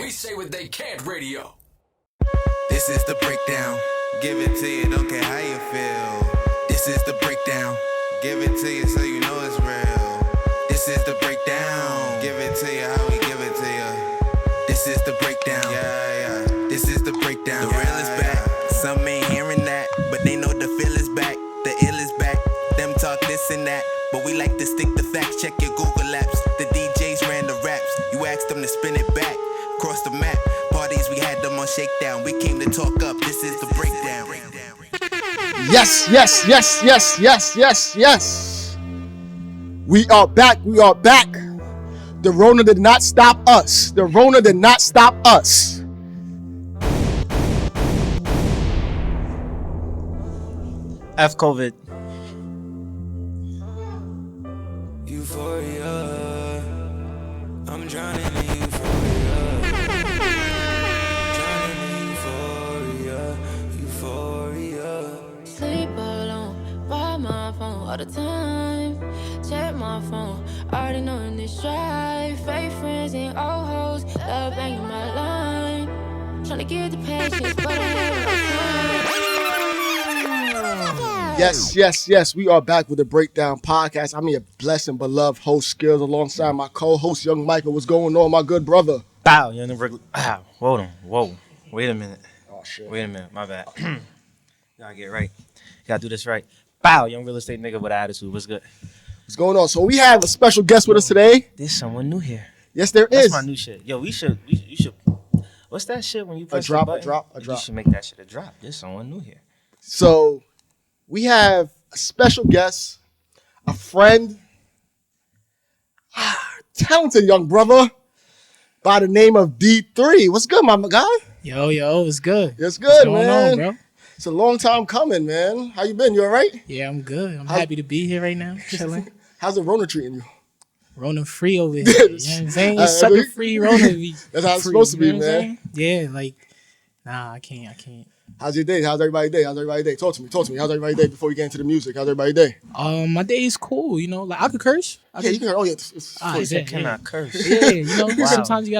We say what they can't radio. This is the breakdown. Give it to you, don't care how you feel. This is the breakdown. Give it to you so you know it's real. This is the breakdown. Give it to you how we give it to you. This is the breakdown. Yeah. This is the breakdown. The real is back. Some ain't hearing that, but they know the feel is back. The ill is back. Them talk this and that, but we like to stick to facts. Check your Google apps. The DJs ran the raps. You asked them to spin it back. Cross the map. Parties we had them on shakedown. We came to talk up. This is the breakdown. Yes. We are back. The Rona did not stop us. F COVID. Euphoria. I'm drowning in euphoria. Sleep alone, by my phone all the time. Check my phone, already knowing this drive. Fake friends and old hoes, love banging my line. Tryna get the patience, but I have no time. Yes. We are back with the Breakdown Podcast. I'm your blessed and beloved host, Skillz, alongside my co-host, Youngmichael. What's going on, my good brother? Bow, you're in the regular. Hold on. Whoa. Wait a minute. Oh, shit. Wait a minute. My bad. Gotta get right. Gotta do this right. Bow, young real estate nigga with an attitude. What's good? What's going on? So we have a special guest with us today. There's someone new here. Yes, there That's is. my new shit. Yo, you should. What's that shit when you press drop, the button? a drop. You should make that shit a drop. There's someone new here. So we have a special guest, a friend, talented young brother by the name of D3. What's good, my guy? Yo, it's good. It's good, What's going man. on, bro? It's a long time coming, man. How you been? You all right? Yeah, I'm good. I'm happy to be here right now, chilling. How's the Rona treating you? Rona free over here. You know what I'm saying? It's sucker free Rona. That's how it's supposed to be, man. Yeah, like, nah, I can't. How's your day? How's everybody's day? Talk to me. How's everybody's day before we get into the music? How's everybody's day? My day is cool, you know. Like, I could curse. You can. Oh, yeah. You cannot curse. Yeah, you know. Wow. Sometimes you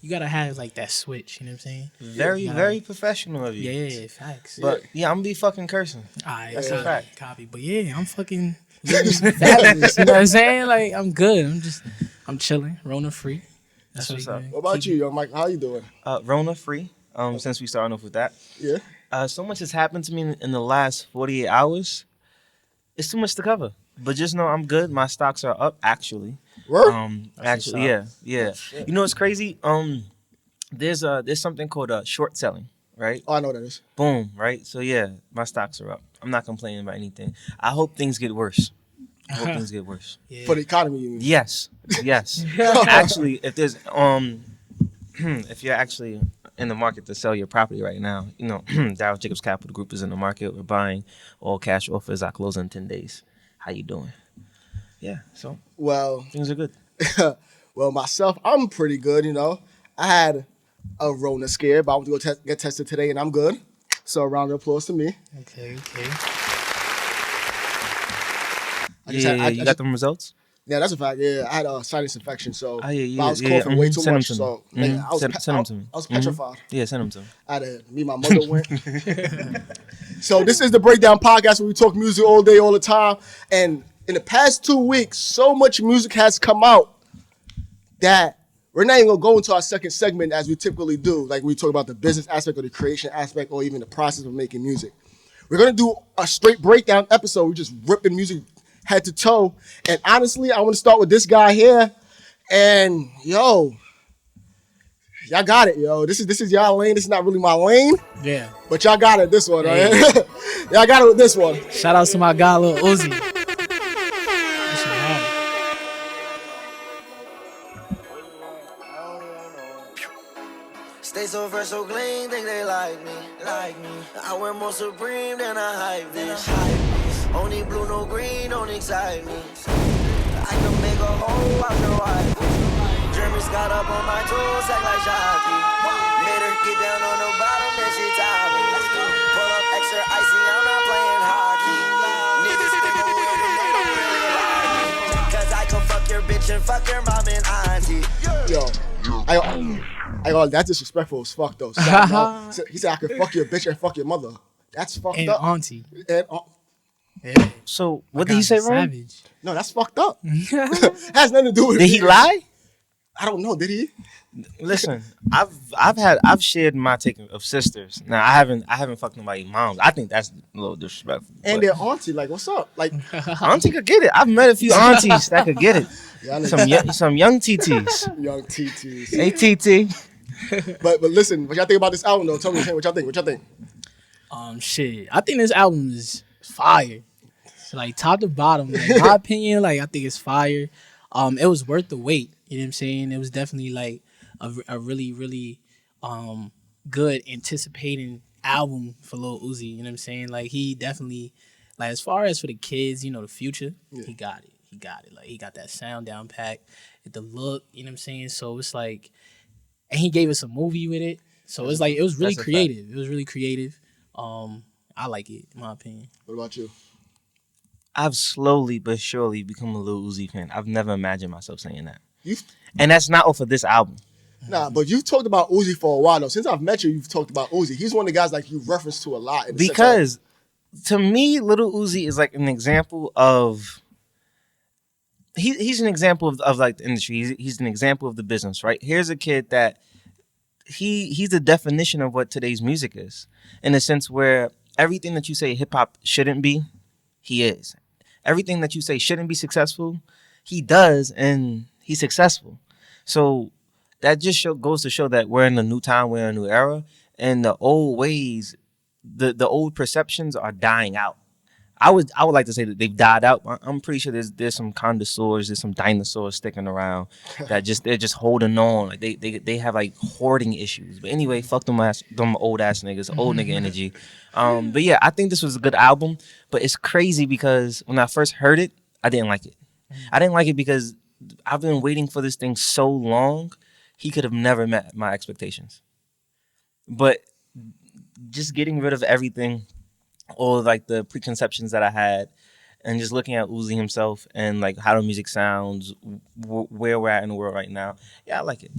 gotta have like that switch. You know what I'm saying? Very professional of you. Yeah, facts. But yeah, I'm gonna be fucking cursing. Alright, That's a fact. Copy. But yeah, I'm fucking fabulous. You know what I'm saying? Like, I'm good. I'm chilling. Rona free. That's what's up. What about you, young Mike? How you doing? Rona free. Since we started off with that. Yeah. So much has happened to me in the last 48 hours. It's too much to cover. But just know I'm good. My stocks are up, actually. Word? Actually, yeah. Oh, you know what's crazy? There's something called short selling, right? Oh, I know what that is. Boom, right? So yeah, my stocks are up. I'm not complaining about anything. I hope things get worse. Yeah. For the economy, you mean? Yes. Actually, if there's if you're actually in the market to sell your property right now, you know, Darryl Jacobs Capital Group is in the market. We're buying all cash offers. I close in 10 days. How you doing? Yeah, so Well, things are good. well, myself, I'm pretty good, you know. I had a Rona scare, but I went to go get tested today, and I'm good. So a round of applause to me. Okay. You got them results? Yeah, that's a fact. Yeah, I had a sinus infection, so Yeah. I was coughing way too Send much. them to So me. man, I was petrified. Yeah, send them to me. I had to, me and my mother went. So this is the Breakdown Podcast where we talk music all day, all the time. And in the past 2 weeks, so much music has come out that we're not even going to go into our second segment as we typically do. Like we talk about the business aspect or the creation aspect or even the process of making music. We're going to do a straight breakdown episode. We're just ripping music head to toe. And honestly, I want to start with this guy here. And yo, y'all got it, yo. This is y'all lane. This is not really my lane. Yeah. But y'all got it this one, right? Y'all got it with this one. Shout out to my guy, Lil Uzi. Stay so fresh, so clean, think they like me. I wear more Supreme than I hype this. Only blue, no green, don't excite me. I can make a hole out your wife. Jeremy's got up on my toes, act like Shocky. Made her get down on the bottom, then she tied me. Pull up extra icy, I'm not playing hockey. Niggas think I'm weird and they don't really like me. Cause I can fuck your bitch and fuck your mom and auntie. Yo, That's disrespectful as fuck though. He said I could fuck your bitch and fuck your mother. That's fucked And up. auntie. And, Yeah. So what did he say wrong? Savage. no, that's fucked up. Has nothing to do with Did he lie? I don't know. Did he? Listen, I've shared my take of sisters. Now I haven't fucked nobody's moms. I think that's a little disrespectful. And but their auntie, like, what's up? Like, auntie could get it. I've met a few aunties that could get it. yeah, I know Some young TTs. young TTs. Hey TT. But listen, what y'all think about this album though? Tell me what y'all think. What y'all think? Shit. I think this album is fire. So, like top to bottom, like, in my opinion, like I think it's fire. It was worth the wait. You know what I'm saying? It was definitely like a really, really good anticipating album for Lil Uzi. You know what I'm saying? Like he definitely, like as far as for the kids, you know, the future, he got it. He got it. Like he got that sound down pat, the look. You know what I'm saying? So it's like, and he gave us a movie with it. So it's like it was really creative. It was really creative. I like it in my opinion. What about you? I've slowly but surely become a Lil Uzi fan. I've never imagined myself saying that. You And that's not off of this album. Nah, but you've talked about Uzi for a while though. Since I've met you, you've talked about Uzi. He's one of the guys like you reference to a lot. In the Because to me, Lil Uzi is like an example of he's an example of like the industry. He's an example of the business, right? Here's a kid that he's the definition of what today's music is. In a sense where everything that you say hip hop shouldn't be, he is. Everything that you say shouldn't be successful, he does, and he's successful. So that just goes to show that we're in a new time, we're in a new era, and the old ways, the old perceptions are dying out. I would like to say that they've died out. I'm pretty sure there's some connoisseurs, there's some dinosaurs sticking around that they're just holding on. Like they have like hoarding issues. But anyway, fuck them old ass niggas, old nigga energy. But yeah, I think this was a good album. But it's crazy because when I first heard it, I didn't like it. I didn't like it because I've been waiting for this thing so long. He could have never met my expectations. But just getting rid of everything, all like the preconceptions that I had, and just looking at Uzi himself and like how the music sounds, where we're at in the world right now. Yeah, I like it.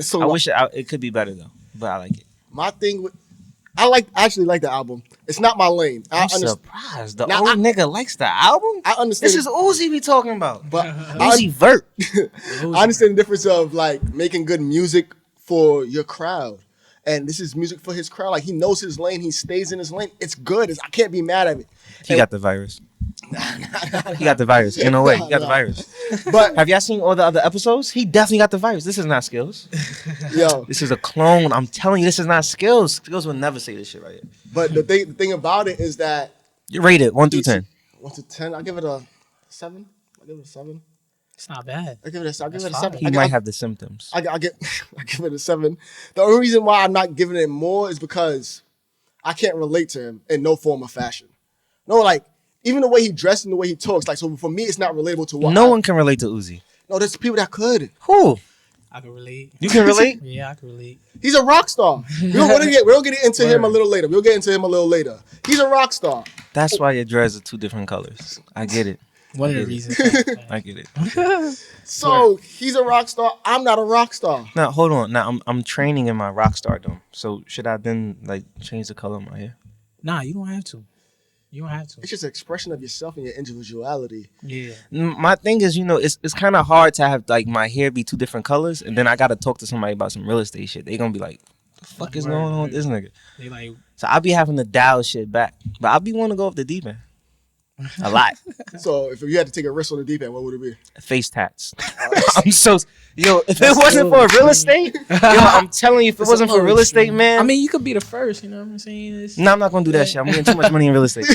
so I wish it could be better though, but I like it. my thing with I actually like the album. It's not my lane. I'm surprised. The old nigga likes the album? I understand. This is Uzi we talking about. But Uzi Vert. I understand the difference of like making good music for your crowd. And this is music for his crowd. Like he knows his lane. He stays in his lane. It's good. I can't be mad at it. He got the virus. He got the virus. In a way, he got the virus. But have y'all seen all the other episodes? He definitely got the virus. This is not Skillz. yo, This is a clone. I'm telling you, this is not Skillz. Skillz would never say this shit right here. but the thing about it is that You rate it 1 through 10. 1 to 10. I'll give it a 7. I'll give it a 7. It's not bad. I'll give it a 7. That's 7. He might have the symptoms. I give it a 7. The only reason why I'm not giving it more is because I can't relate to him in no form or fashion. No, like even the way he dressed and the way he talks, like so for me, it's not relatable to what. No one can relate to Uzi. No, there's people that could. Who? I can relate. You can relate? Yeah, I can relate. He's a rock star. We'll get into him a little later. We'll get into him a little later. He's a rock star. That's why your dreads are 2 different colors. I get it. One of the reasons. I get it. So he's a rock star. I'm not a rock star. Now hold on. Now I'm training in my rock stardom. So should I then like change the color of my hair? Nah, you don't have to. You don't have to. It's just an expression of yourself and your individuality. Yeah. My thing is, it's kind of hard to have like my hair be 2 different colors, and then I gotta talk to somebody about some real estate shit. They gonna be like, "The fuck is going on with this nigga?" They like. So I be having to dial shit back, but I be want to go off the deep end a lot. So if you had to take a risk on the deep end, what would it be? Face tats. I'm so if it wasn't for real estate, I'm telling you, if it wasn't for real estate, man. I mean, you could be the first. You know what I'm saying? No, I'm not gonna do that shit. I'm getting too much money in real estate.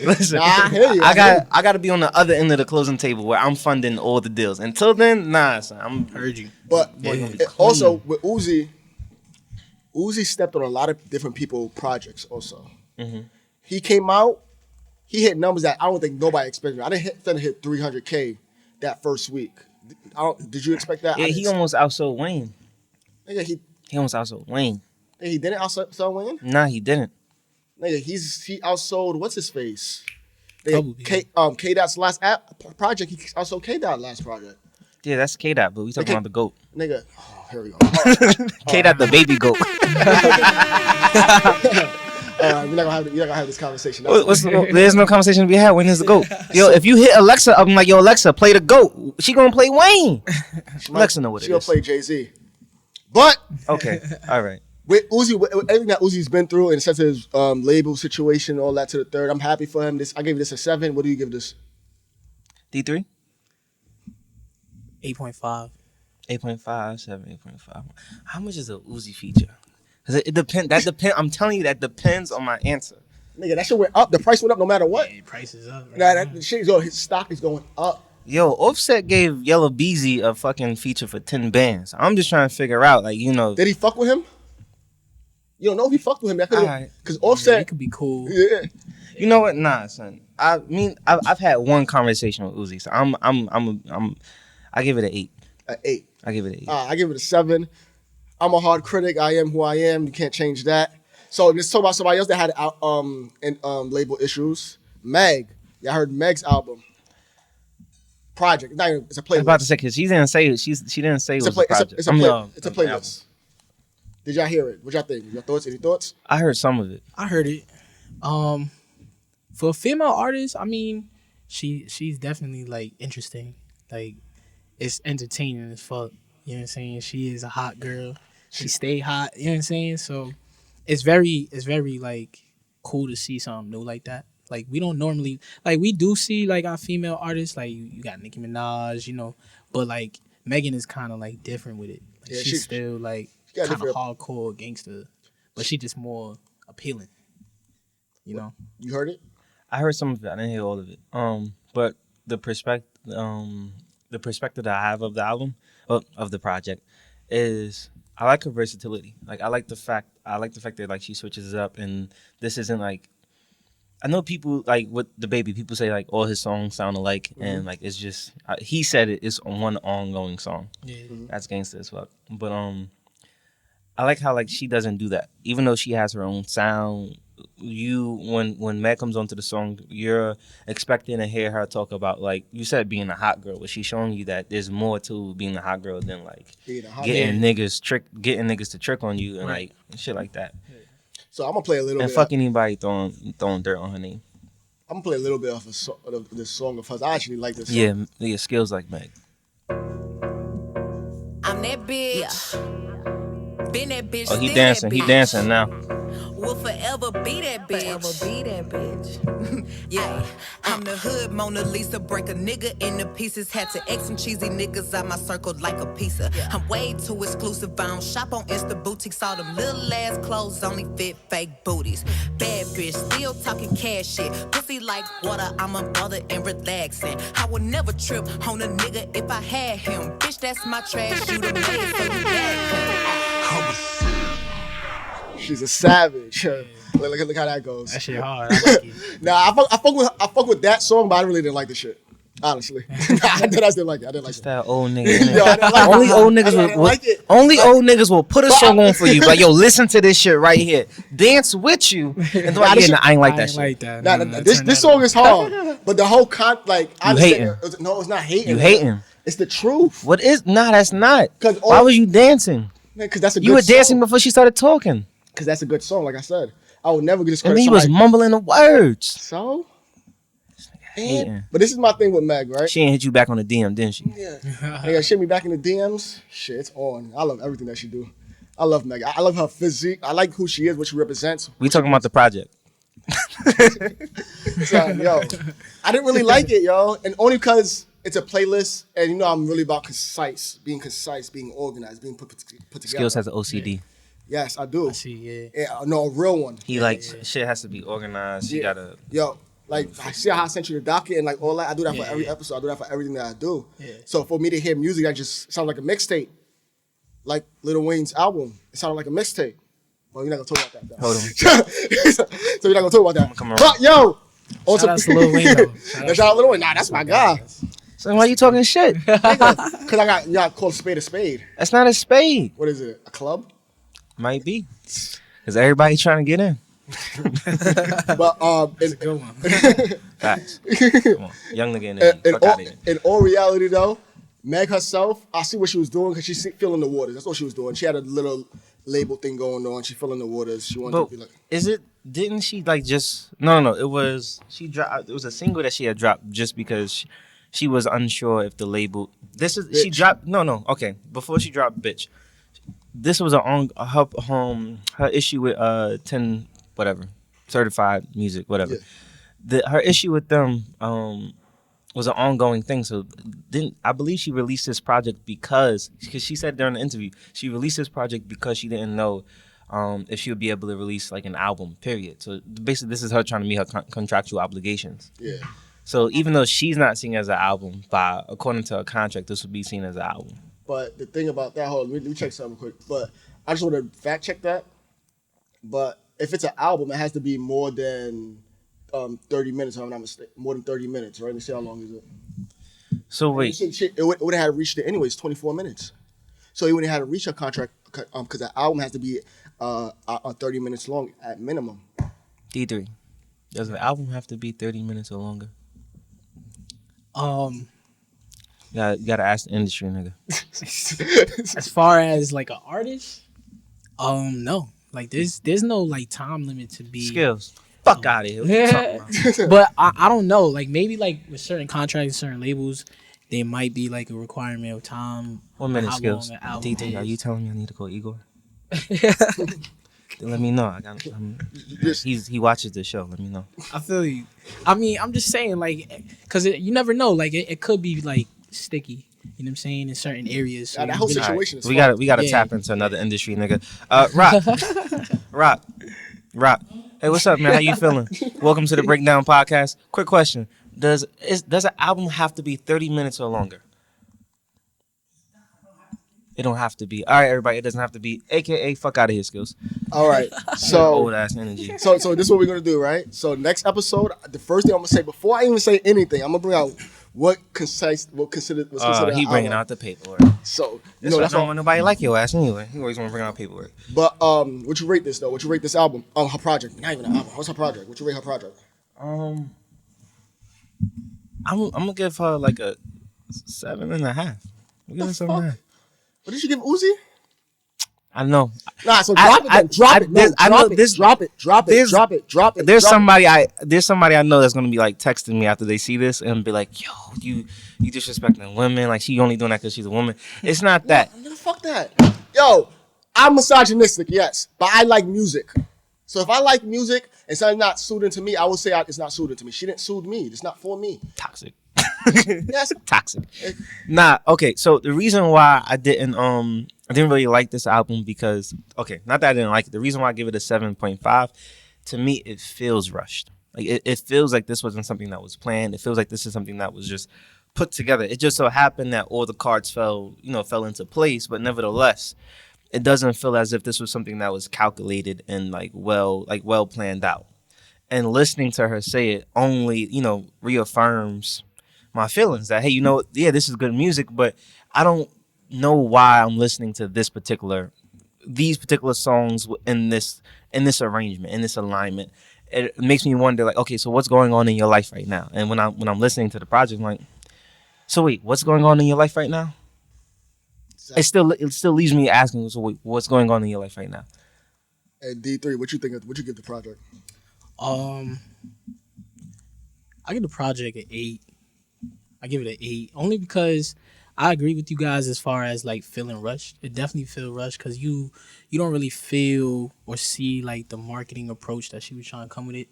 Listen, I hear you. I gotta be on the other end of the closing table where I'm funding all the deals. Until then, nah, son, I'm heard you. But also with Uzi stepped on a lot of different people projects. Also, he came out. He hit numbers that I don't think nobody expected. I didn't hit 300K that first week. Did you expect that? Yeah, he almost outsold Wayne. Nigga, He almost outsold Wayne. he didn't outsell Wayne. Nah, he didn't. Nigga, he outsold what's his face? Probably. K Dot's last project. He outsold K Dot last project. Yeah, that's K-Dot, but we talking about the GOAT. Nigga, oh, here we go. K-Dot, the baby GOAT. We're not gonna have this conversation. There's no conversation to be had. When is the GOAT? Yo, if you hit Alexa, I'm like, yo, Alexa, play the GOAT. She gonna play Wayne. Alexa know what it is. She gonna play Jay-Z. But okay, all right. With Uzi, with everything that Uzi's been through in the sense of his label situation, all that to the third, I'm happy for him. I gave this a 7. What do you give this? D3? 8.5. 8.5, 7, 8.5. How much is a Uzi feature? Because it depends. I'm telling you, that depends on my answer. Nigga, that shit went up. The price went up no matter what. Yeah, price is up. That shit his stock is going up. Yo, Offset gave Yellow Beezy a fucking feature for 10 bands. I'm just trying to figure out, like, you know. Did he fuck with him? You don't know if he fucked with him. Because Offset. Yeah, it could be cool. Yeah. You know what? Nah, son. I mean, I've had one conversation with Uzi, so I give it an 8. An 8. I give it an 8. I give it a 7. I'm a hard critic. I am who I am. You can't change that. So let's talk about somebody else that had label issues. Meg. Y'all heard Meg's album. Project. It's a playlist. I was about to say, because she didn't say it was a project. It's a playlist. Did y'all hear it? What y'all think? Your thoughts? Any thoughts? I heard some of it. I heard it. For a female artist, I mean, she's definitely like interesting. Like, it's entertaining as fuck. You know what I'm saying? She is a hot girl. She stay hot. You know what I'm saying? So it's very like cool to see something new like that. Like, we don't normally, like, we do see like our female artists, like you got Nicki Minaj, you know, but like Megan is kind of like different with it. Like, yeah, she's still like kind of hardcore gangster, but she just more appealing. You know? You heard it? I heard some of it. I didn't hear all of it. But the perspective that I have of the album, of the project, is I like her versatility. Like, I like the fact that like she switches it up, and this isn't like, I know people like with the baby, people say like all his songs sound alike, and like it's just he said it's one ongoing song. Yeah, that's gangster as fuck. But I like how like she doesn't do that, even though she has her own sound. When Meg comes onto the song, you're expecting to hear her talk about, like you said, being a hot girl, but she's showing you that there's more to being a hot girl than like getting niggas to trick on you and like shit like that. Yeah. So I'm gonna play a little and bit. fuck anybody throwing dirt on her name. I'm gonna play a little bit of this song of hers. I actually like this song. Yeah, Skillz like Meg. I'm that bitch. Been that bitch. Oh, he dancing. He dancing now. Will forever be that bitch. Yeah, I'm the hood Mona Lisa. Break a nigga into pieces. Had to X some cheesy niggas out my circle like a pizza. I'm way too exclusive. I don't shop on Insta boutiques. All them little ass clothes only fit fake booties. Bad bitch, still talking cash shit. Pussy like water. I'm a mother and relaxing. I would never trip on a nigga if I had him. Bitch, that's my trash. You the man, so you bad. She's a savage. Look how that goes. That shit hard. I like it. Nah, I fuck with that song, but I really didn't like the shit. Honestly, I didn't like it. I didn't like it. That old nigga. Only old niggas will put a song on for you. Like, yo, listen to this shit right here. Dance with you. And I ain't like that shit. This song is hard, but the whole like you hating. No, it's not hating. You hating. It's the truth. What is? Nah, that's not. Why was you dancing? Because that's a good You were dancing song. before she started talking. Because that's a good song, like I said. I would never discredit. And then he was mumbling the words. So? But this is my thing with Meg, right? She ain't hit you back on the DM, didn't she? Yeah. She hit me back in the DMs. Shit, it's on. I love everything that she do. I love Meg. I love her physique. I like who she is, what she represents. We talking about the project. So, yo, I didn't really like it, yo. And only because it's a playlist, and you know I'm really about being concise, being organized, being put together. Skillz has an OCD. Yeah. Yes, I do. I see, yeah. No, a real one. He shit has to be organized. You gotta. Yo, like I see how I sent you the docket and like all that. I do that for every episode. I do that for everything that I do. Yeah. So for me to hear music that just sounds like a mixtape, like Lil Wayne's album, it sounded like a mixtape. Well, you're not gonna talk about that. Though. Hold on. So you're not gonna talk about that. But yo, shout out to Lil Wayne though. Shout out Lil Wayne. Nah, that's my guy. So why you talking shit? Because you got called a spade. That's not a spade. What is it? A club? Might be. Because everybody trying to get in. But it's a good one. Facts. Come on. Young nigga in there. In all reality though, Meg herself, I see what she was doing because she's feeling the waters. That's what she was doing. She had a little label thing going on. She feeling the waters. She wanted to be like. Is it? Didn't she like just? No. It was she dropped. It was a single that she had dropped just because she was unsure if the label. This is Bitch. she dropped. No. Okay, before she dropped, bitch. This was her issue with 10 whatever certified music whatever. Yeah. Her issue with them was an ongoing thing. So I believe she released this project because she said during the interview she released this project because she didn't know if she would be able to release like an album. Period. So basically, this is her trying to meet her contractual obligations. Yeah. So even though she's not seen as an album, according to her contract, this would be seen as an album. But the thing about that, hold on, let me check something quick. But I just want to fact check that. But if it's an album, it has to be more than 30 minutes, if I'm not mistaken. More than 30 minutes, right? Let me see how long is it. So wait. It would have had reached it anyways, 24 minutes. So he would have had to reach a contract because the album has to be 30 minutes long at minimum. D3, does the album have to be 30 minutes or longer? You gotta ask the industry, nigga. As far as like an artist, no. Like there's no like time limit to be Skillz. Fuck out of here. What you talking about? But I don't know. Like maybe like with certain contracts, certain labels, there might be like a requirement of time. 1 minute, how Skillz. long an album D3, are is. you telling me I need to call Igor? Let me know. He watches the show. Let me know. I feel you. I mean, I'm just saying, like, because you never know. Like, it could be like sticky. You know what I'm saying? In certain areas. So That you whole really- situation is We fun. gotta Yeah. tap into another industry, nigga. Rock. Hey, what's up, man? How you feeling? Welcome to the Breakdown podcast. Quick question: Does an album have to be 30 minutes or longer? It don't have to be. All right, everybody. It doesn't have to be. AKA, fuck out of here, Skillz. All right. So Old ass energy. So this is what we're gonna do, right? So next episode, the first thing I'm gonna say before I even say anything, I'm gonna bring out what's considered. He an bringing album. out the paperwork. So That's why I that's don't all. want nobody like your ass anyway. He always want to bring out paperwork. But what you rate this though? What you rate this album? Her project, not even an album. What's her project? What you rate her project? I'm gonna give her like a 7.5. We'll give her 7.5. What did you give Uzi? I know. Nah, so drop it then. Drop it. No, I know drop it. this- Drop it. Drop it. there's- Drop it. Drop it. There's drop somebody I know that's gonna be like texting me after they see this and be like, "Yo, you disrespecting women? Like she only doing that because she's a woman." It's not that. No, fuck that. Yo, I'm misogynistic, yes, but I like music. So if I like music and something's not suited to me, I will say it's not suited to me. She didn't suit me. It's not for me. Toxic. Yes. Toxic. Nah. Okay. So the reason why I didn't really like this album because not that I didn't like it. The reason why I give it a 7.5, to me it feels rushed. Like it feels like this wasn't something that was planned. It feels like this is something that was just put together. It just so happened that all the cards fell into place, but nevertheless, it doesn't feel as if this was something that was calculated and well planned out. And listening to her say it only, reaffirms my feelings that, hey, this is good music, but I don't know why I'm listening to these particular songs in this arrangement, in this alignment. It makes me wonder, like, okay, so what's going on in your life right now? And when I'm listening to the project, I'm like, so wait, what's going on in your life right now? Exactly. It still leaves me asking, so wait, what's going on in your life right now? And D3, what you think? What you give the project? I give the project an 8. I give it an 8 only because I agree with you guys as far as like feeling rushed. It definitely feel rushed because you don't really feel or see like the marketing approach that she was trying to come with it.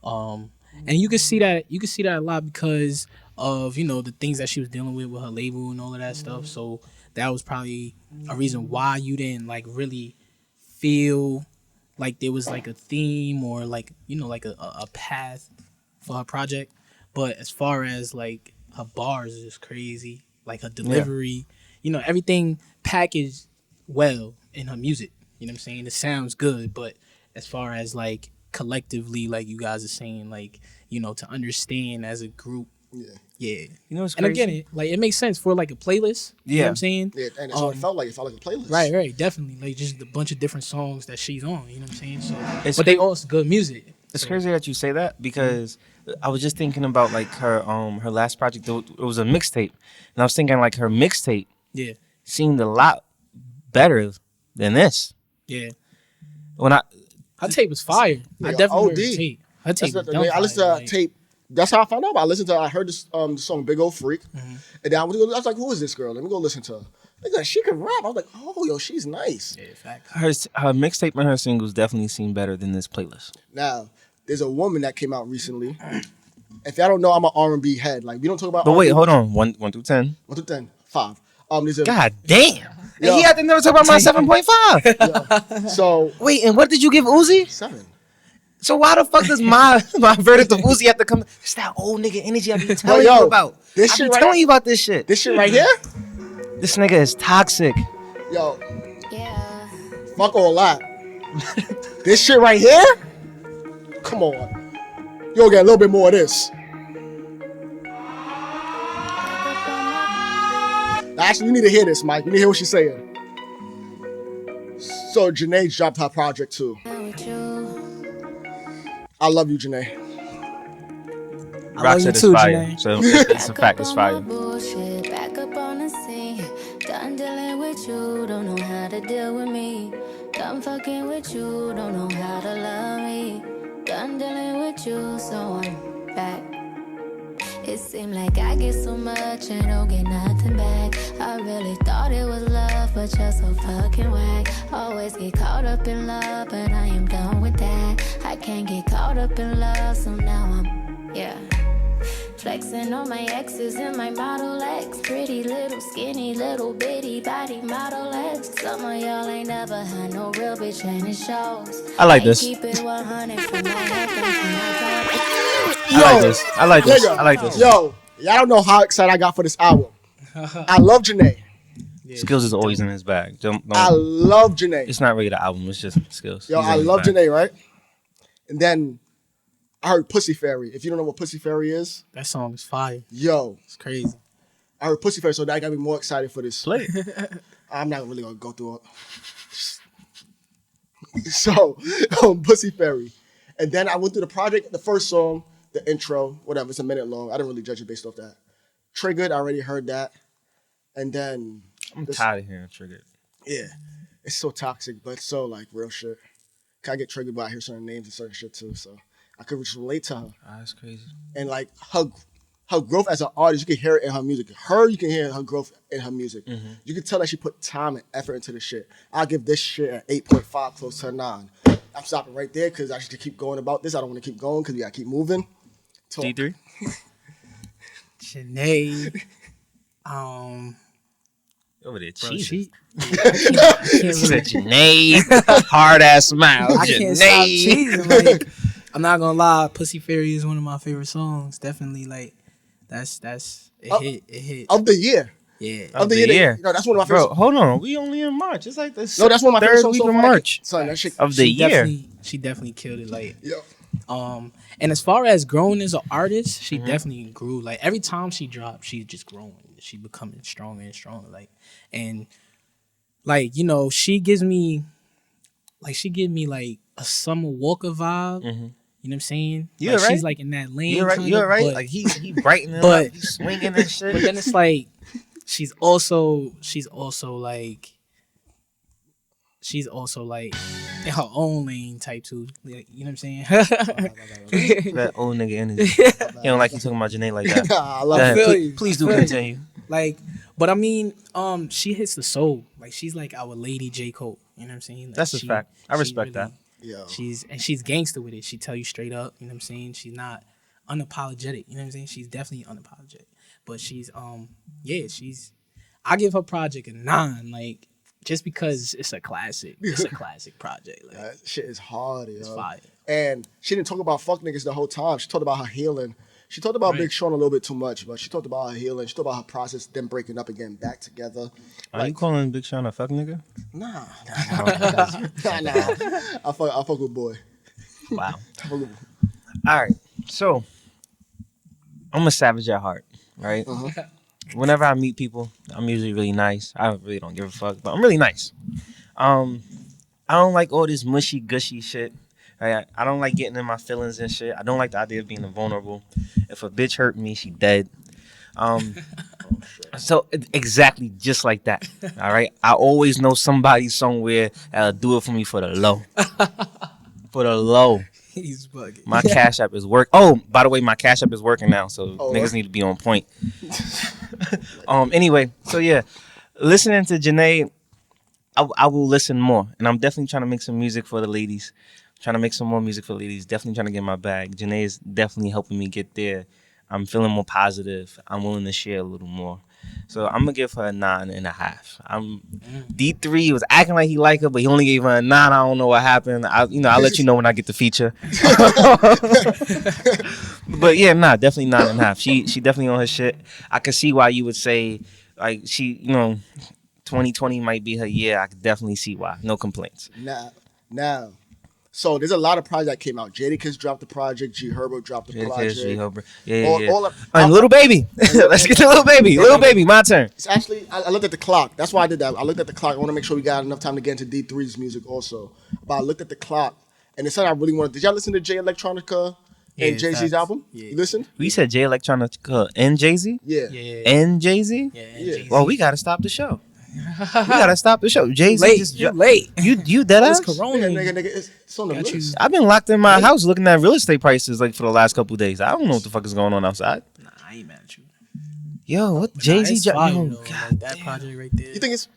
And you can see that a lot because of the things that she was dealing with her label and all of that stuff. So that was probably a reason why you didn't like really feel like there was like a theme or like like a path for her project. But as far as like her bars is just crazy, like her delivery, everything packaged well in her music. You know what I'm saying? It sounds good, but as far as like collectively, like you guys are saying, like to understand as a group. Yeah. What's and crazy? again, it makes sense for like a playlist. You know what I'm saying? Yeah, and that's what it felt like. It felt like a playlist. Right, definitely. Like just a bunch of different songs that she's on. You know what I'm saying? So, It's but they all good music. It's crazy that you say that because I was just thinking about like her last project. It was a mixtape, and I was thinking like her mixtape Yeah, seemed a lot better than this. yeah. When I Her tape was fire. I Nigga, definitely heard OD. her tape. Her tape was I dumb listened to fire, that like- tape. That's how I found out about it. I heard this song Big Old Freak. And then I was like, who is this girl? Let me go listen to her. Nigga, she can rap. I was like, oh, yo, she's nice. Yeah, fact. her mixtape and her singles definitely seem better than this playlist. Now, there's a woman that came out recently. If y'all don't know, I'm an R&B head. Like, we don't talk about But wait, R&B. hold on. 1 through 10. 1 through 10, 5. There's a, God damn. Yo. He had to never talk about my 7.5. so, Wait, and what did you give Uzi? 7. So why the fuck does my verdict of Uzi have to come? It's that old nigga energy I be telling yo, you about. this I shit be right- telling you about this shit. This shit right here, This nigga is toxic. yo, Yeah. fuck all that. This shit right here, come on. You'll get a little bit more of this. Actually, you need to hear this, Mike. You need to hear what she's saying. So, Jhene dropped her project too. With you. I love you, Jhene. I Rock love you said it's too, fire. Jhene. So it's a Back fact, up it's on fire. my bullshit, back up on the scene. Done dealing with you, don't know how to deal with me. Done fucking with you, don't know how to love me. Done dealing with you, so I'm back. It seemed like I get so much and don't get nothing back. I really thought it was love, but you're so fucking whack. Always get caught up in love, but I am done with that. I can't get caught up in love, so now I'm, yeah. Flexing on my exes and my Model X. Pretty little skinny little bitty body Model X. Some of y'all ain't never had no real bitch and it shows. I like this. Keep it 100 from my head down to my toes. I like this. I like this. Nigga, I like this. Yo, y'all don't know how excited I got for this album. I love Jhene. Skillz is always in his bag. I love Jhene. It's not really the album. It's just Skillz. Yo, He's in I his love bag. Jhene, right? And then I heard Pussy Fairy. If you don't know what Pussy Fairy is, That song is fire. yo, It's crazy. I heard Pussy Fairy, so that got me more excited for this. Play. I'm not really gonna go through it. So, Pussy Fairy. And then I went through the project, the first song, the intro, whatever, it's a minute long. I didn't really judge it based off that. Triggered, I already heard that. And then, I'm this- tired of hearing Triggered. yeah, it's so toxic, but it's so like real shit. I get triggered by I hear certain names and certain shit too, so I could just relate to her. Ah, that's crazy. And like her growth as an artist, you can hear it in her music. You can hear her growth in her music. You can tell that she put time and effort into the shit. I'll give this shit an 8.5, close to a 9. I'm stopping right there because I should keep going about this. I don't want to keep going because we gotta keep moving. Talk. D3? Jhene. Over there, Bro, cheesy. she. I can't Said really- Jhene. Hard ass smile. I can't stop cheesing. Like, I'm not gonna lie, Pussy Fairy is one of my favorite songs. Definitely, like, that's it hit. It hit. Of the year. Yeah. Of the year. No, that's one of my Bro, favorite. hold on. We only in March. It's like the No, that's one of my favorite third songs week so of far. March Son, that shit. of the year. She definitely killed it. Like, Yo. and as far as growing as an artist, she definitely grew. Like every time she dropped, she's just growing. She becoming stronger and stronger. Like, and like, you know, she gives me like a Summer Walker vibe. You know what I'm saying? You're like, right. She's like in that lane. You're right. kinda, You're right. but- Like he brightening but- up, he's swinging and shit. but then it's like she's also like in her own lane type too. Like, you know what I'm saying? That old nigga energy. He don't like you talking about Jhene like that. I love Go ahead, it. feel please, you. please do I feel you. continue. Like, but I mean, she hits the soul. Like she's like our lady J. Cole. You know what I'm saying? Like, That's a fact. I she respect that. Yo. She's gangster with it. She tell you straight up. You know what I'm saying? She's not unapologetic. You know what I'm saying? She's definitely unapologetic. But she's I give her project a 9. Like just because it's a classic. It's a classic project. Like That shit is hard, yo. it's fire. And she didn't talk about fuck niggas the whole time. She talked about her healing. She talked about Right. Big Sean a little bit too much, but she talked about her healing. She talked about her process, them breaking up again, back together. Are you calling Big Sean a fuck nigga? Nah. I fuck with boy. Wow. I fuck with All right. So I'm a savage at heart, right? Whenever I meet people, I'm usually really nice. I really don't give a fuck, but I'm really nice. I don't like all this mushy gushy shit. I don't like getting in my feelings and shit. I don't like the idea of being vulnerable. If a bitch hurt me, she dead. So exactly just like that. All right. I always know somebody somewhere that'll do it for me for the low. For the low. He's bugging. My Cash App is work. Oh, by the way, my Cash App is working now, so niggas need to be on point. Anyway, so yeah, listening to Jhene, I will listen more, and I'm definitely trying to make some music for the ladies. Trying to make some more music for the ladies. Definitely trying to get in my bag. Jhene is definitely helping me get there. I'm feeling more positive. I'm willing to share a little more. So I'm gonna give her a 9.5. D3 was acting like he liked her, but he only gave her a 9. I don't know what happened. I'll let you know when I get the feature. But yeah, definitely 9.5. She definitely on her shit. I can see why you would say like 2020 might be her year. I could definitely see why. No complaints. Now. So there's a lot of projects that came out. Jadakiss dropped the project. G Herbo dropped the project. Yeah. And Lil Baby. Let's get to Lil Baby. Lil Baby, My Turn. It's actually, I looked at the clock. That's why I did that. I looked at the clock. I want to make sure we got enough time to get into D3's music also. But I looked at the clock, and it said I really wanted. Did y'all listen to Jay Electronica and Jay-Z's album? Yeah. You listened? We said Jay Electronica and Jay-Z? Yeah. And Jay-Z? Yeah. Well, we got to stop the show. Jay-Z just late. You dead ass? It's Corona. Nigga, it's on the list. I've been locked in my house looking at real estate prices like for the last couple of days. I don't know what the fuck is going on outside. Nah, I ain't mad at you. Yo, what Jay-Z that project right there. You think it's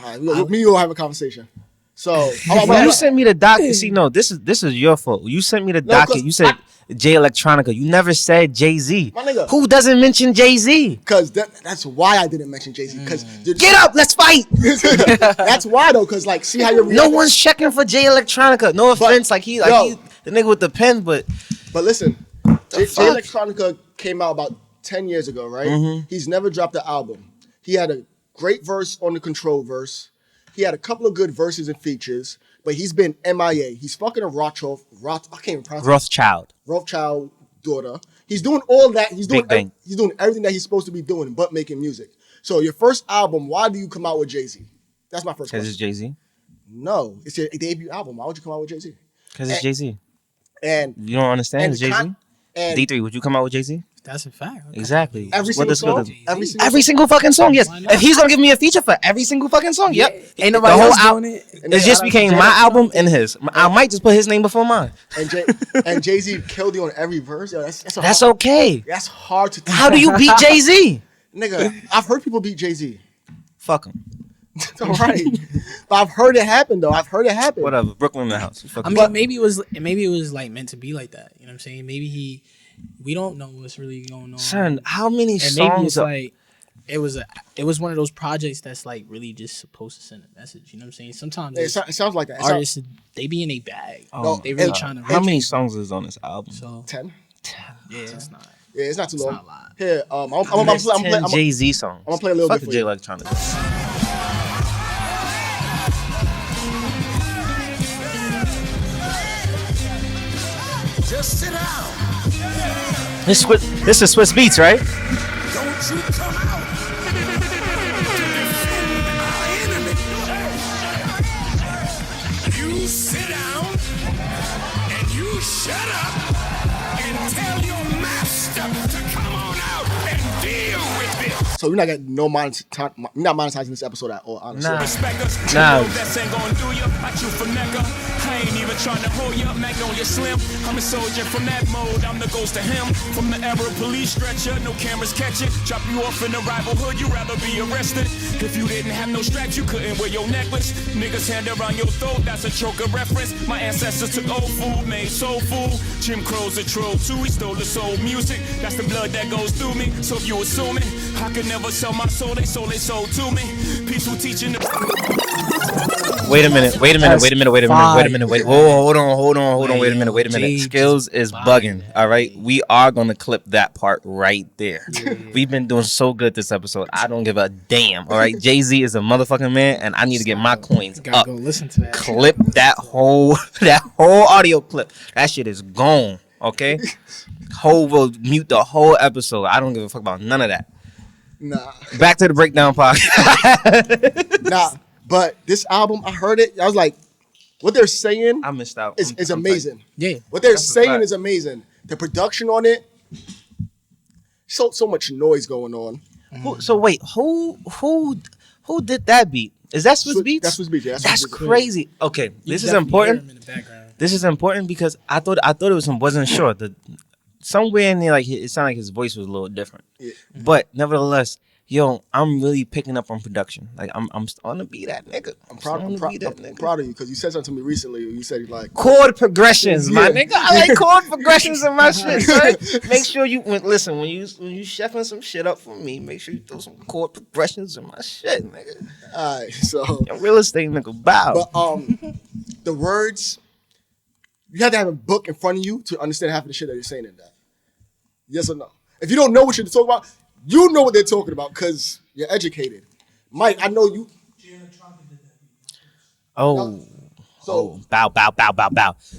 all right, me and you will have a conversation. So you sent me the docket. See, no, this is your fault. You sent me the docket. You said Jay Electronica. You never said Jay-Z. My nigga. Who doesn't mention Jay-Z? Because that's why I didn't mention Jay-Z. Because get up, let's fight. That's why though. Because like, see how you're no one's checking for Jay Electronica. No offense, he the nigga with the pen, but listen, Jay Electronica came out about 10 years ago, right? Mm-hmm. He's never dropped an album. He had a great verse on the Control verse. He had a couple of good verses and features, but he's been MIA. He's fucking a I can't even pronounce Rothschild daughter. He's doing all that. He's doing everything that he's supposed to be doing, but making music. So your first album, why do you come out with Jay-Z? That's my first question. Because it's Jay-Z? No, it's your debut album. Why would you come out with Jay-Z? Because it's Jay-Z. And you don't understand? It's Jay-Z? D3, would you come out with Jay-Z? That's a fact. Okay. Exactly. Every single fucking song, yes. If he's gonna give me a feature for every single fucking song, yep. Ain't nobody else doing it. It just became my album and his. I might just put his name before mine. And Jay-Z killed you on every verse. Yo, that's okay. That's hard to. How do you beat Jay-Z? Nigga, I've heard people beat Jay-Z. Fuck him. All right, but I've heard it happen though. Whatever. Brooklyn in the house. I mean, maybe it was like meant to be like that. You know what I'm saying? Maybe we don't know what's really going on. Son, how many and songs? Maybe it's like it was one of those projects that's like really just supposed to send a message. You know what I'm saying? Sometimes it sounds like that. Artists they be in a bag. Oh, they really trying to. How many songs is on this album? So 10. Yeah, it's not. Yeah, it's not too long. Not a lot. Here, I'm playing Jay-Z songs. I'm gonna play a little bit for Jay you. Electronica. Just sit down. This is Swiss Beats, right? Don't you come out to defend our enemy. You sit down and you shut up and tell your master to come on out and deal with it. So we're not getting not monetizing this episode at all, honestly. Nah. That's ain't gonna do you. I chew for Mecca. I ain't even trying to hold you up, Magnolia Slim. I'm a soldier from that mode. I'm the ghost of him. From the era of police stretcher, no cameras catch it. Drop you off in the rival hood, you'd rather be arrested. If you didn't have no straps, you couldn't wear your necklace. Niggas hand around your throat, that's a choker reference. My ancestors took old food, made soul food. Jim Crow's a troll too, he stole the soul music. That's the blood that goes through me. So if you assuming, I could never sell my soul, they sold to me. Peaceful teaching. Wait a minute. Whoa, hold on. Wait a minute. Skillz is bugging. All right, we are gonna clip that part right there. We've been doing so good this episode. I don't give a damn. All right, Jay-Z is a motherfucking man, and I need to get my coins up. Go listen to that. Clip that whole audio clip. That shit is gone. Okay, HOV will mute the whole episode. I don't give a fuck about none of that. Nah. Back to the BreakDown podcast. Nah. But this album, I heard it. I was like, what they're saying I missed out. is amazing. Yeah. What they're That's a saying fact. is amazing. The production on it, so much noise going on. So wait, who did that beat? Is that Swiss Beats? That's Swiss Beats. Yeah, That's Swiss Beats. crazy. Okay, this is definitely important. hear him in the background. This is important because I thought it was him. Wasn't sure. Somewhere in there, like it sounded like his voice was a little different. Yeah. But nevertheless, yo, I'm really picking up on production. Like I'm starting to be that nigga. I'm proud of you because you said something to me recently. You said you like Chord progressions, my Yeah. nigga. I like chord progressions in my shit, son. Make sure you listen when you chefing some shit up for me. Make sure you throw some chord progressions in my shit, nigga. all right. So, Yo, real estate nigga, bow. but the words, you have to have a book in front of you to understand half of the shit that you're saying in that. Yes or no? If you don't know what you're talking about, you know what they're talking about because you're educated. Mike, I know you. So bow.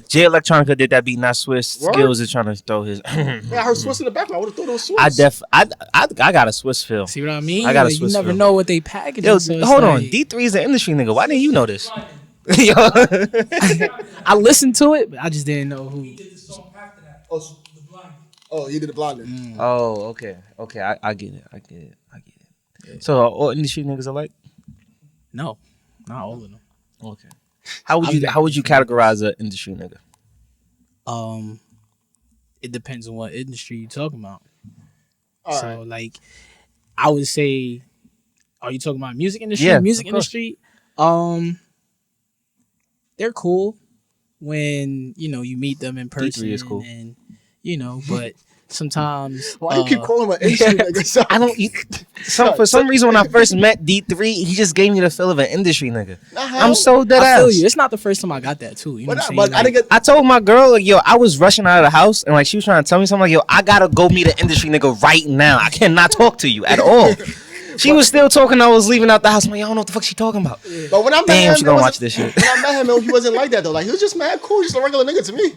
J Electronica did that beat, not Swiss. Word? Skillz is trying to throw his. yeah, I heard Swiss in the background. I would have thought it was Swiss. I got a Swiss feel. See what I mean? I got a Like, you Swiss never feel. know what they package. Yo, So it's hold on. like- D3 is an industry nigga. Why didn't you know this? Yo. I listened to it, but I just didn't know who. Oh, he did the blinding. Oh, okay. I get it. So are all industry niggas alike? No, not all of them. Okay. How would you categorize an industry nigga? It depends on what industry you're talking about. All So, right. like, I would say, are you talking about music industry? Yeah, Music of course. industry. They're cool when you meet them in person. D3 is cool. and but sometimes Why do you keep calling him an industry nigga? I don't. For some reason, when I first met D3, he just gave me the feel of an industry nigga. I'm so dead I ass. feel you. It's not the first time I got that too. You know what I'm saying? But I didn't get. I told my girl, like, yo, I was rushing out of the house, and like she was trying to tell me something. Like, yo, I gotta go meet an industry nigga right now. I cannot talk to you at all. She was still talking. I was leaving out the house. I'm like, I don't know what the fuck she talking about. But when I met Damn, him, she gonna it watch wasn't- this shit. When I met him, he wasn't like that though. Like he was just mad cool, just a regular nigga to me.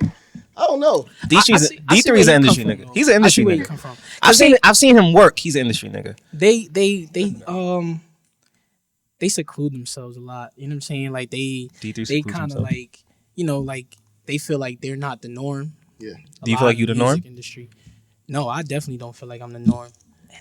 I don't know. I see D3 where is you an come industry from, nigga. though. He's an I industry see where you nigga. come from. I've seen him work. He's an industry nigga. They seclude themselves a lot. You know what I'm saying? Like they D3 kind of himself. like like they feel like they're not the norm. Yeah. Do you feel like you the norm? Industry. No, I definitely don't feel like I'm the norm.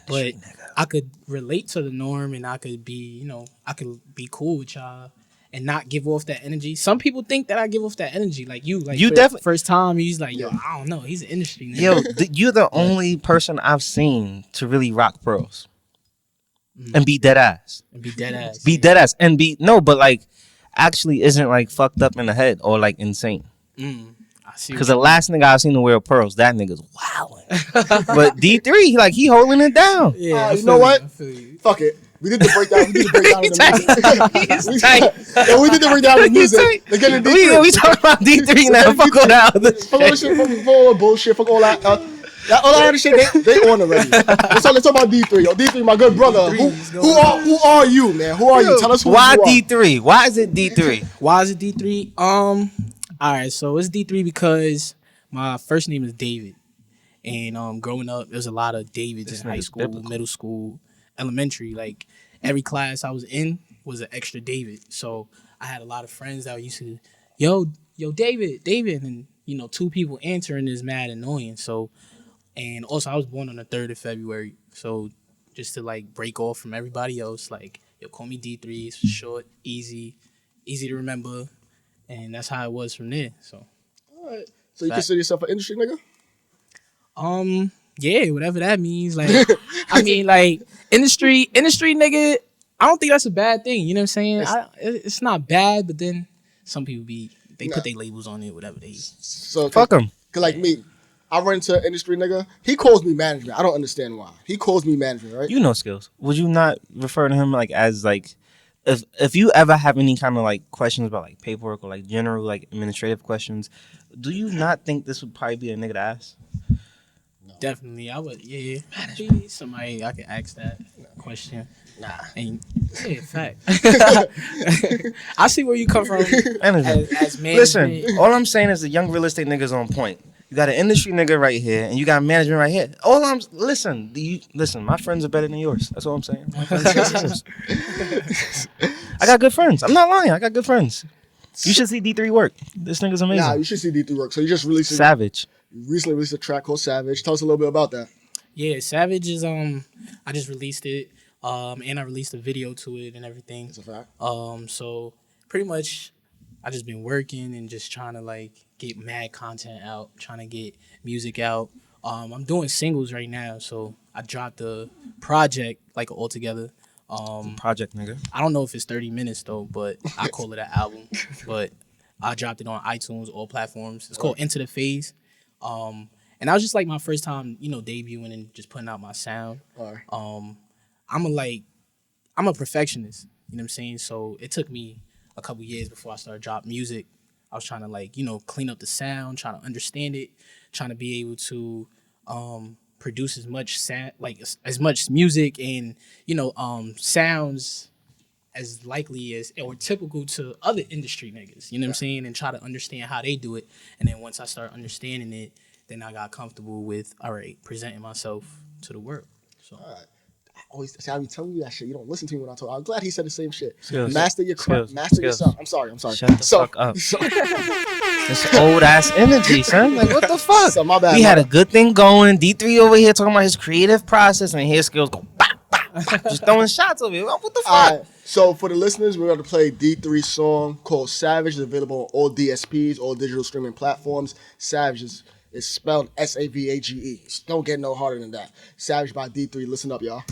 But I could relate to the norm, and I could be, I could be cool with y'all and not give off that energy. Some people think that I give off that energy, like you definitely- first time. He's like, yo, I don't know, he's an industry nigga. Yo, you're the only person I've seen to really rock pearls and be dead ass. And be dead ass. Be dead ass and but like actually isn't like fucked up in the head or like insane. I see. Because the last nigga I've seen to wear pearls, that nigga's wilding. But D3, he holding it down. yeah, I you feel know what? I feel you. Fuck it. We did the breakdown. We did the breakdown of the music. He's tight. Yeah, we did the breakdown of the music. He's tight. They're getting D3. We talking about D3 now. Fuck all that other Fuck all that shit. shit. Fuck all that bullshit. Fuck all that. All that other shit. They on already. Let's talk about D3. Yo, D3, my good brother. Who are you, man? Who are you? Tell us who Why you are. D3? Why is it D3? Why is it D3? All right, so it's D3 because my first name is David, and growing up, there's a lot of Davids in high nigga's school, biblical. middle school, elementary. Like every class I was in was an extra David. So I had a lot of friends that used to, yo, David, and two people answering is mad annoying. So, and also I was born on the 3rd of February, so just to like break off from everybody else, like yo, call me D3. It's short, easy to remember. And that's how it was from there. So, All right. So you consider yourself an industry nigga? yeah, whatever that means. Like, I mean, like industry nigga. I don't think that's a bad thing. You know what I'm saying? It's not bad, but then some people put their labels on it, whatever they. So Fuck him. Cause like me, I run into an industry nigga. He calls me management. I don't understand why. He calls me management, right? You know Skillz. Would you not refer to him as if you ever have any kind of questions about paperwork or general administrative questions, do you not think this would probably be a nigga to ask? Definitely, I would. Yeah, be somebody I could ask that question. Nah, and yeah, fact. I see where you come from. As management. Listen, all I'm saying is the young real estate niggas on point. You got an industry nigga right here, and you got management right here. Listen. My friends are better than yours. That's all I'm saying. My friends are better than yours. I got good friends. I'm not lying. I got good friends. You should see D3 work. This nigga's amazing. Nah, you should see D3 work. So you just released Savage. You recently released a track called Savage. Tell us a little bit about that. Yeah, Savage is I just released it. And I released a video to it and everything. That's a fact. So pretty much I just been working and just trying to like get mad content out, trying to get music out. I'm doing singles right now, so I dropped a project like altogether. Project, nigga. I don't know if it's 30 minutes though, but I call it an album. But I dropped it on iTunes, all platforms. It's called Into the Phase. And that was just like my first time, debuting and just putting out my sound. I'm a perfectionist, you know what I'm saying? So it took me a couple years before I started dropping music. I was trying to clean up the sound, trying to understand it, trying to be able to produce as much sound, as much music and sounds as likely as or typical to other industry niggas, you know what I'm saying? And try to understand how they do it. And then once I started understanding it, then I got comfortable with presenting myself to the world. So. All right. I be telling you that shit. You don't listen to me when I talk. I'm glad he said the same shit. Skillz. Master your craft. Master yourself. I'm sorry. Shut the fuck up. This old ass energy, son. Like, what the fuck? So, my bad. We had a good thing going. D3 over here talking about his creative process, and here Skillz go bop, bop, bop, just throwing shots over here. What the fuck? All right. So for the listeners, we're going to play D3's song called Savage. It's available on all DSPs, all digital streaming platforms. Savage is spelled S-A-V-A-G-E. Don't get no harder than that. Savage by D3. Listen up, y'all.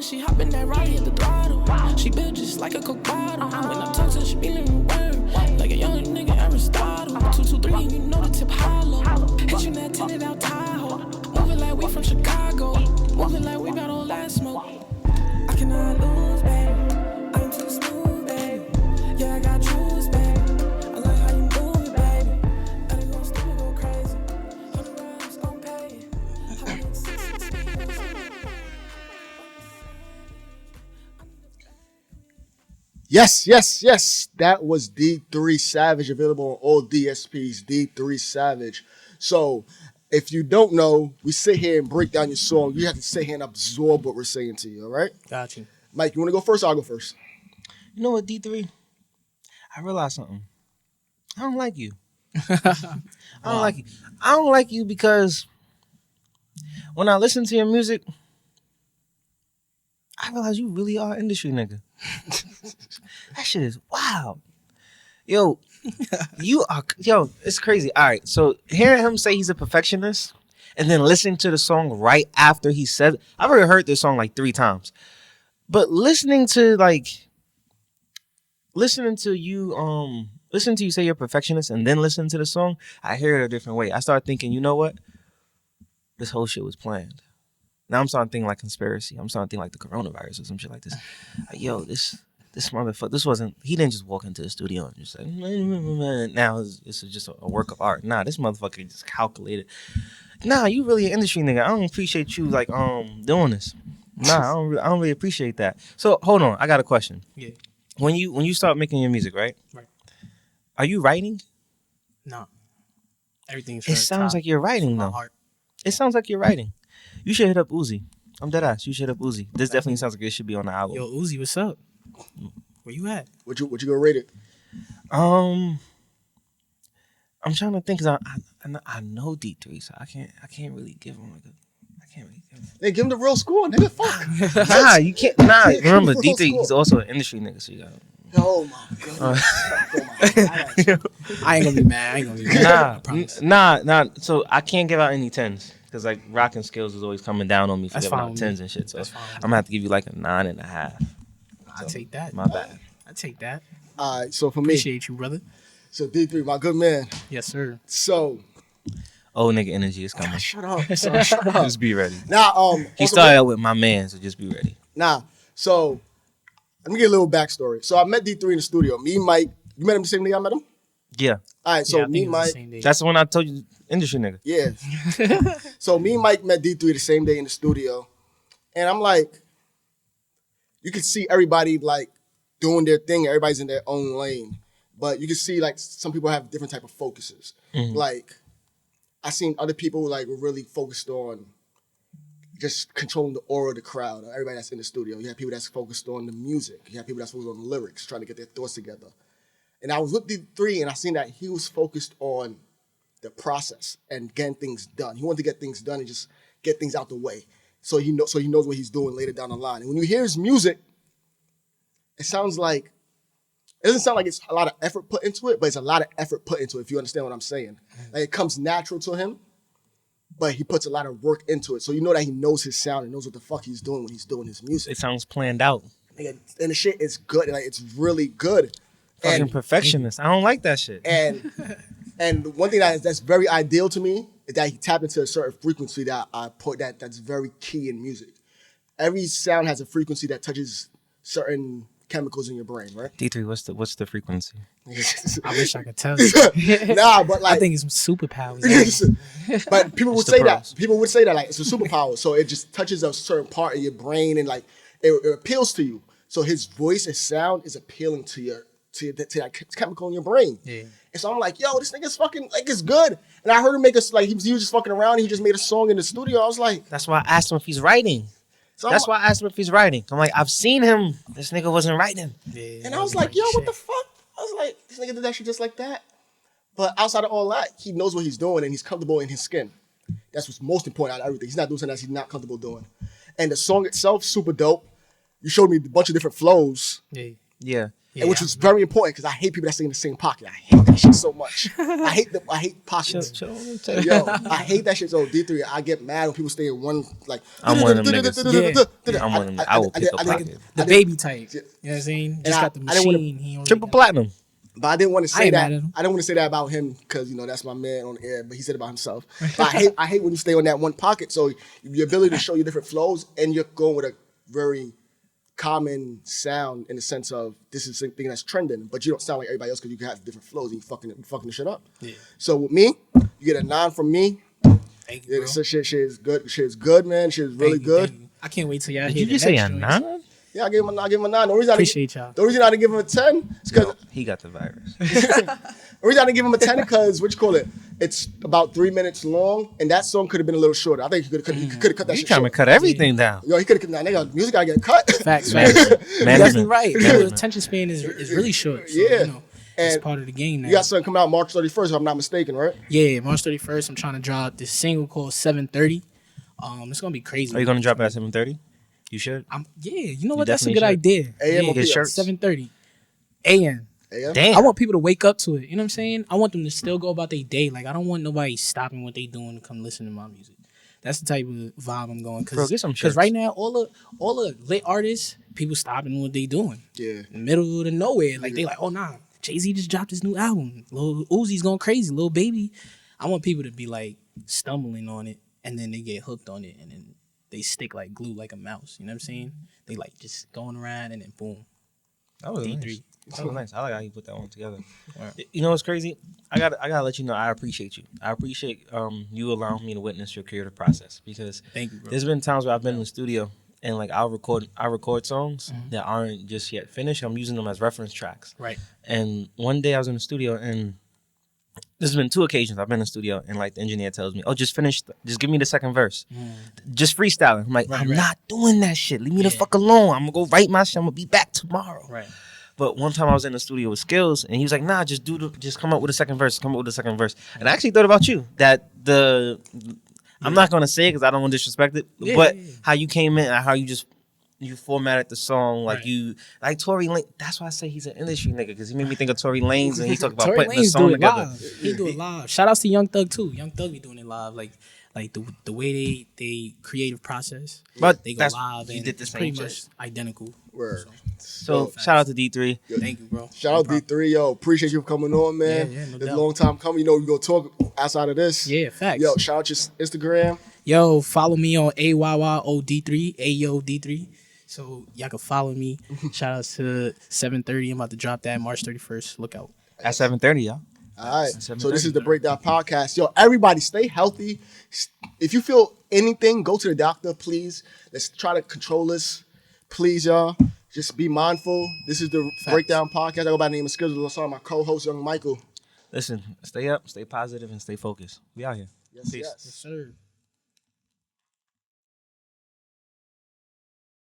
She hop in that ride, hit the throttle. She built just like a Coke bottle. When I talk to her, she be living word. Like a young nigga Aristotle. 223, you know the tip hollow. Hit you in that tinted out Tahoe. Moving like we from Chicago. Moving like we got all that smoke. I cannot lose, baby. I'm too smooth, baby. Yeah, I got juice, baby. I like how you move it, baby. That ain't gon' stupid, go crazy. 100 rhymes, gon' pay it. Yes. That was D3 Savage, available on all DSPs. D3 Savage. So, if you don't know, we sit here and break down your song. You have to sit here and absorb what we're saying to you, all right? Got you. Mike, you want to go first or I'll go first? You know what, D3? I realized something. I don't like you. I don't like you because when I listen to your music, I realize you really are industry nigga. That shit is wild. Yo, You are, yo, it's crazy. All right, so hearing him say he's a perfectionist and then listening to the song right after he said it, I've already heard this song like 3 times. But listening to you say you're a perfectionist and then listen to the song, I hear it a different way. I start thinking, you know what? This whole shit was planned. Now I'm starting to think like conspiracy. I'm starting to think like the coronavirus or some shit like this. Like, yo, this motherfucker, this wasn't, he didn't just walk into the studio and just say, now it's just a work of art. Nah, this motherfucker just calculated. Nah, you really an industry nigga. I don't appreciate you like doing this. Nah, I don't really appreciate that. So hold on, I got a question. Yeah. When you start making your music, right? Right. Are you writing? No. Everything's. It sounds like you're writing though. Heart. It sounds like you're writing. You should hit up Uzi. I'm dead ass. You should hit up Uzi. This definitely sounds like it should be on the album. Yo, Uzi, what's up? Where you at? What you gonna rate it? I'm trying to think because I know D3, so I can't really give him like I can't really give him. They give him the real score, nigga. Fuck. Nah, you can't. Nah, remember D3. He's also an industry nigga, so you got. Oh my god. I ain't gonna be mad. I ain't gonna be mad. Nah. So I can't give out any 10s because like rocking Skillz is always coming down on me for That's giving fine out with 10s me. and shit. So That's fine with I'm gonna have to give you like a 9.5. I take that. My bad. I take that. All right, so for me, Appreciate you, brother. so D3, my good man. Yes, sir. So Old nigga energy is coming. shut up, son, shut up. Just be ready. Now, He started out with my man, so just be ready. So let me get a little backstory. So I met D3 in the studio. Me, Mike. You met him the same day I met him? Yeah. All right, so Yeah, I me, think it was the Mike. same day. That's the one I told you, industry nigga. Yeah. So me and Mike met D3 the same day in the studio. And I'm like, you can see everybody like doing their thing. Everybody's in their own lane. But you can see like some people have different type of focuses. Mm-hmm. Like I seen other people like were really focused on just controlling the aura of the crowd. Everybody that's in the studio. You have people that's focused on the music. You have people that's focused on the lyrics, trying to get their thoughts together. And I was with D3 and I seen that he was focused on the process and getting things done. He wanted to get things done and just get things out the way. So he knows what he's doing later down the line. And when you hear his music, it doesn't sound like it's a lot of effort put into it, but it's a lot of effort put into it, if you understand what I'm saying. Like it comes natural to him, but he puts a lot of work into it. So you know that he knows his sound and knows what the fuck he's doing when he's doing his music. It sounds planned out. And the shit is good. Like it's really good. Fucking perfectionist. I don't like that shit. And one thing that's very ideal to me is that he tapped into a certain frequency that's very key in music. Every sound has a frequency that touches certain chemicals in your brain, right? D3, what's the frequency? I wish I could tell you. Nah, but like I think it's some superpowers. but people would It's the say pearls. that. People would say that like it's a superpower. So it just touches a certain part of your brain and like it appeals to you. So his voice, his sound is appealing to that chemical in your brain. Yeah. And so I'm like, yo, this nigga's fucking like it's good. And I heard him make us like he was just fucking around. And he just made a song in the studio. I was like, That's why I asked him if he's writing. so That's why I asked him if he's writing. I'm like, I've seen him. This nigga wasn't writing. Yeah, And I was like, yo, what the fuck? I was like, this nigga did that shit just like that. But outside of all that, he knows what he's doing and he's comfortable in his skin. That's what's most important out of everything. He's not doing something that he's not comfortable doing. And the song itself, super dope. You showed me a bunch of different flows, Yeah. and which was very important because I hate people that stay in the same pocket. I hate that shit so much. I hate pockets. Chill. Yo, I hate that shit. So D3, I get mad when people stay in one like. I'm one of them niggas. I'm one of them. I will pick a pocket. The baby type. You know what I'm saying? Just got the I didn't wanna- machine. He only Triple got- platinum. But I didn't want to I say ain't that. mad at him. I didn't want to say that about him because that's my man on the air. But he said it about himself. But I hate when you stay on that one pocket. So your ability to show you different flows and you're going with a very common sound in the sense of this is something that's trending, but you don't sound like everybody else because you can have different flows and you fucking the shit up. Yeah. So with me, you get a 9 from me. Thank you, Yeah, bro. shit is good. Shit is good, man. Shit is really Thank you, good. thank you. I can't wait till y'all Did hear you the just say next a joints. 9? Yeah, I gave him a 9. The reason Appreciate y'all. The reason I didn't give him a 10 is because He got the virus. the reason I didn't give him a 10 because it's about 3 minutes long, and that song could have been a little shorter. I think he could have cut that You shit trying to short. cut everything down. Yo, he could have cut that. Nigga, music gotta get cut. Facts. Management. You're definitely right. Management. People's attention span is really short. So, Yeah. you know, it's And part of the game now. You got something coming out March 31st, if I'm not mistaken, right? Yeah, March 31st, I'm trying to drop this single called 7:30. It's gonna be crazy. Are you gonna drop it at 7:30? You should. You know what? That's a definitely good should. idea. AM yeah, or PM? shirts. 7:30 a.m. AM? Damn. I want people to wake up to it. You know what I'm saying? I want them to still go about their day. Like I don't want nobody stopping what they doing to come listen to my music. That's the type of vibe I'm going. Bro, get some shirts. Because right now, all the lit artists, people stopping what they doing. Yeah. In the middle of nowhere. Like they like, oh nah, Jay-Z just dropped his new album. Lil Uzi's going crazy. Lil Baby. I want people to be like stumbling on it and then they get hooked on it and then they stick like glue like a mouse. You know what I'm saying? They like just going around and then boom. That was D3. nice. That was nice. I like how you put that one together. Right. You know what's crazy? I gotta let you know I appreciate you. I appreciate you allowing me to witness your creative process because Thank you, bro. there's been times where I've been in the studio and like I record songs that aren't just yet finished. I'm using them as reference tracks. Right. And one day I was in the studio and there's been 2 occasions I've been in the studio and like the engineer tells me, "Oh, just give me the second verse, just freestyling." I'm like, I'm not doing that shit. Leave me the fuck alone. I'm gonna go write my shit. I'm gonna be back tomorrow. Right. But one time I was in the studio with Skillz and he was like, "Nah, just come up with a second verse. Come up with a second verse." And I actually thought about you that I'm not gonna say it because I don't want to disrespect it, but how you came in and how you formatted the song like you like Tory Lanez. That's why I say he's an industry nigga because he made me think of Tory Lanez and he talked about Tory putting the Lanez song do it together. live. He do it live. Shout outs to Young Thug too. Young Thug be doing it live. Like the way they creative process. But they go live he and did the it's same pretty shit. much identical. Word. So shout out to D3. Thank you, bro. Shout out D3, yo. Appreciate you for coming on, man. Yeah, no It's a doubt. long time coming. You know, we go talk outside of this. Yeah, facts. Yo, shout out your Instagram. Yo, follow me on AYYOD3, AYOD3. So y'all can follow me. Shout out to 7:30. I'm about to drop that March 31st. Look out. At 7:30, y'all. All right. So this is the BreakDown Podcast. Yo, everybody stay healthy. If you feel anything, go to the doctor, please. Let's try to control this. Please, y'all. Just be mindful. This is the BreakDown Podcast. I go by the name of Skillz alongside my co-host, Youngmichael. Listen, stay up, stay positive, and stay focused. We out here. Yes, Peace. yes. Yes, sir.